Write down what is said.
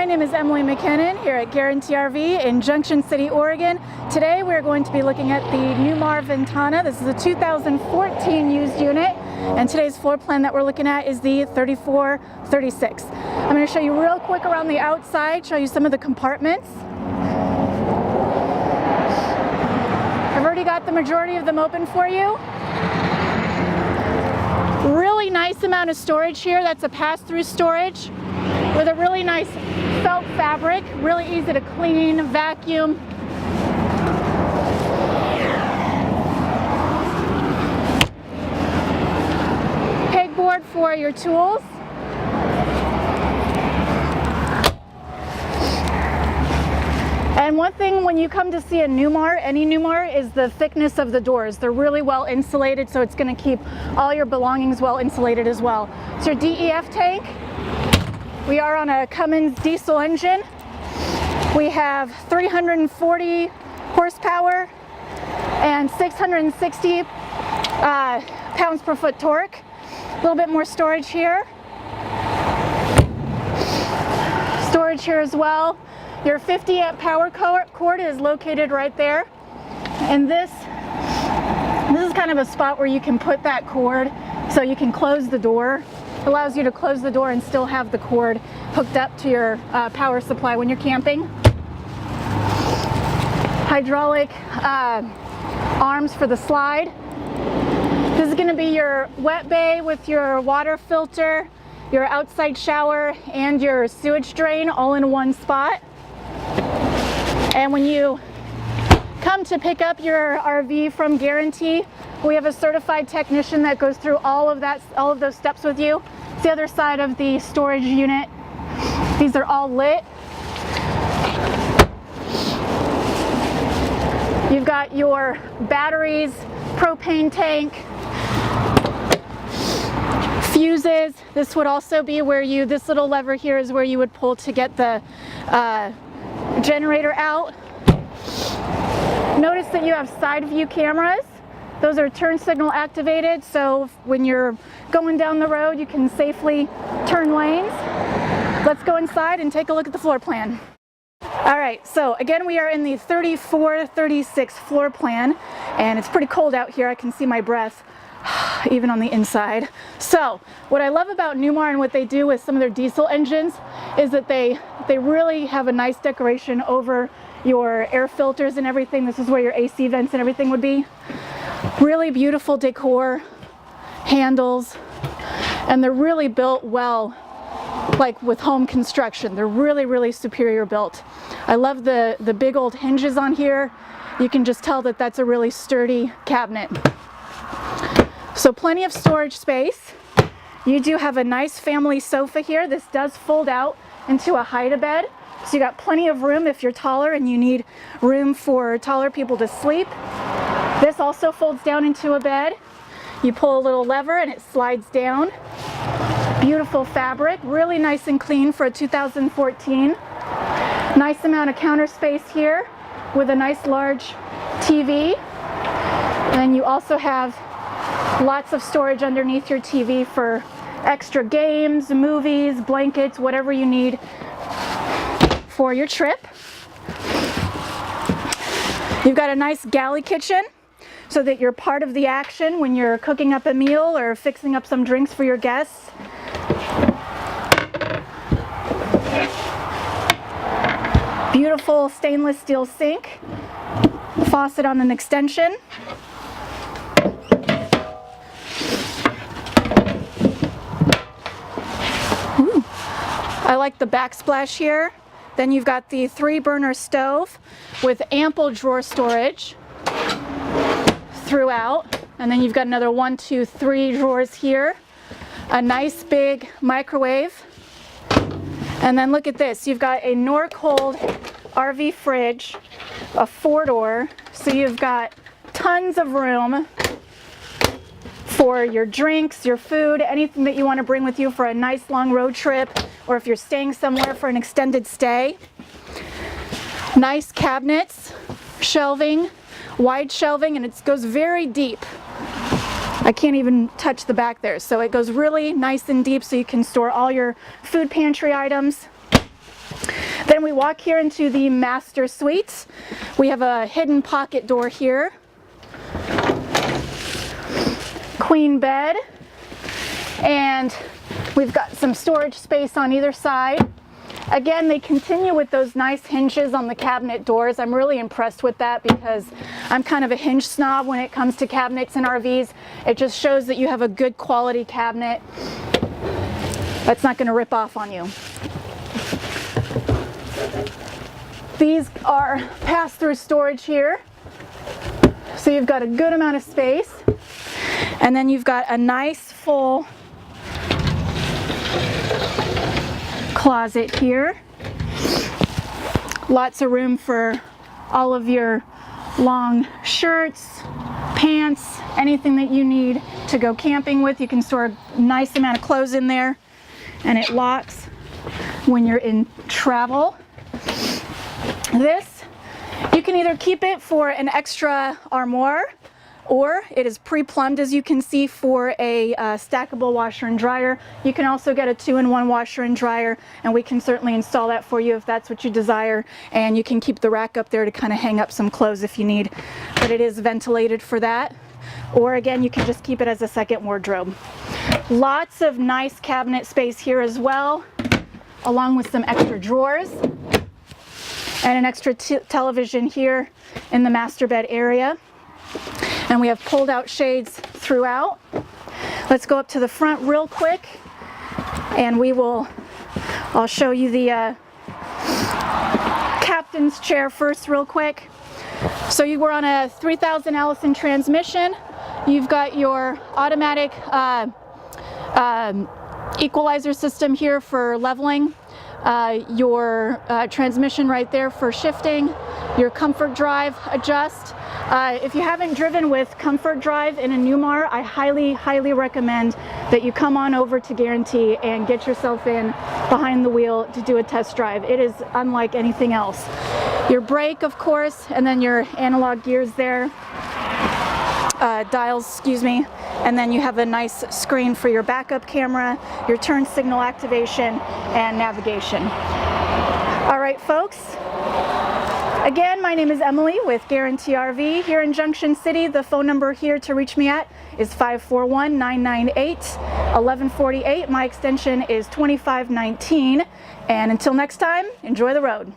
my name is Emily McKinnon here at Guaranty RV in Junction City, Oregon. Today we're going to be looking at the Newmar Ventana. This is a 2014 used unit, and today's floor plan that we're looking at is the 3436. I'm going to show you real quick around the outside, show you some of the compartments. I've already got the majority of them open for you. Really nice amount of storage here. That's a pass-through storage with a really nice felt fabric, really easy to clean, vacuum. Pegboard for your tools. And one thing when you come to see a Newmar, any Newmar, is the thickness of the doors. They're really well insulated, so it's going to keep all your belongings well insulated as well. It's your DEF tank. We are on a Cummins diesel engine. We have 340 horsepower and 660 pounds per foot torque. A little bit more storage here. Storage here as well. Your 50 amp power cord is located right there. And this is kind of a spot where you can put that cord so you can close the door. It allows you to close the door and still have the cord hooked up to your power supply when you're camping. Hydraulic arms for the slide. This is going to be your wet bay with your water filter, your outside shower, and your sewage drain all in one spot. And when you come to pick up your RV from Guaranty, we have a certified technician that goes through all of those steps with you. It's the other side of the storage unit. These are all lit. You've got your batteries, propane tank, fuses. This would also be where this little lever here is where you would pull to get the generator out. Notice that you have side view cameras. Those are turn signal activated, so when you're going down the road you can safely turn lanes. Let's go inside and take a look at the floor plan. Alright, so again we are in the 3436 floor plan, and it's pretty cold out here. I can see my breath even on the inside. So what I love about Newmar and what they do with some of their diesel engines is that they really have a nice decoration over your air filters and everything. This is where your AC vents and everything would be. Really beautiful decor, handles, and they're really built well, like with home construction. They're really superior built. I love the big old hinges on here. You can just tell that that's a really sturdy cabinet. So plenty of storage space. You do have a nice family sofa here. This does fold out into a hide-a-bed. So you got plenty of room if you're taller and you need room for taller people to sleep. This also folds down into a bed. You pull a little lever and it slides down. Beautiful fabric, really nice and clean for a 2014. Nice amount of counter space here with a nice large TV. And you also have lots of storage underneath your TV for extra games, movies, blankets, whatever you need for your trip. You've got a nice galley kitchen so that you're part of the action when you're cooking up a meal or fixing up some drinks for your guests. Beautiful stainless steel sink, faucet on an extension. Ooh. I like the backsplash here. Then you've got the 3-burner stove with ample drawer storage throughout. And then you've got another 1, 2, 3 drawers here. A nice big microwave. And then look at this. You've got a Norcold RV fridge, a 4-door. So you've got tons of room for your drinks, your food, anything that you want to bring with you for a nice long road trip, or if you're staying somewhere for an extended stay. Nice cabinets, shelving, wide shelving, and it goes very deep. I can't even touch the back there, so it goes really nice and deep so you can store all your food pantry items. again, we walk here into the master suite. We have a hidden pocket door here. Queen bed. And we've got some storage space on either side. Again, they continue with those nice hinges on the cabinet doors. I'm really impressed with that because I'm kind of a hinge snob when it comes to cabinets and RVs. It just shows that you have a good quality cabinet that's not going to rip off on you. These are pass-through storage here. So you've got a good amount of space. And then you've got a nice full closet here. Lots of room for all of your long shirts, pants, anything that you need to go camping with. You can store a nice amount of clothes in there, and it locks when you're in travel. This, you can either keep it for an extra armoire, or it is pre-plumbed, as you can see, for a stackable washer and dryer. You can also get a 2-in-1 washer and dryer, and we can certainly install that for you if that's what you desire. And you can keep the rack up there to kind of hang up some clothes if you need, but it is ventilated for that. Or again, you can just keep it as a second wardrobe. Lots of nice cabinet space here as well, along with some extra drawers and an extra television here in the master bed area. And we have pulled out shades throughout. Let's go up to the front real quick, and I'll show you the captain's chair first real quick. So you were on a 3000 Allison transmission. You've got your automatic equalizer system here for leveling, your transmission right there for shifting, your comfort drive adjust. If you haven't driven with comfort drive in a Newmar, I highly recommend that you come on over to Guaranty and get yourself in behind the wheel to do a test drive. It is unlike anything else. Your brake, of course, and then your analog gears there, dials, excuse me, and then you have a nice screen for your backup camera, your turn signal activation, and navigation. All right, folks. Again, my name is Emily with Guaranty RV here in Junction City. The phone number here to reach me at is 541-998-1148. My extension is 2519. And until next time, enjoy the road.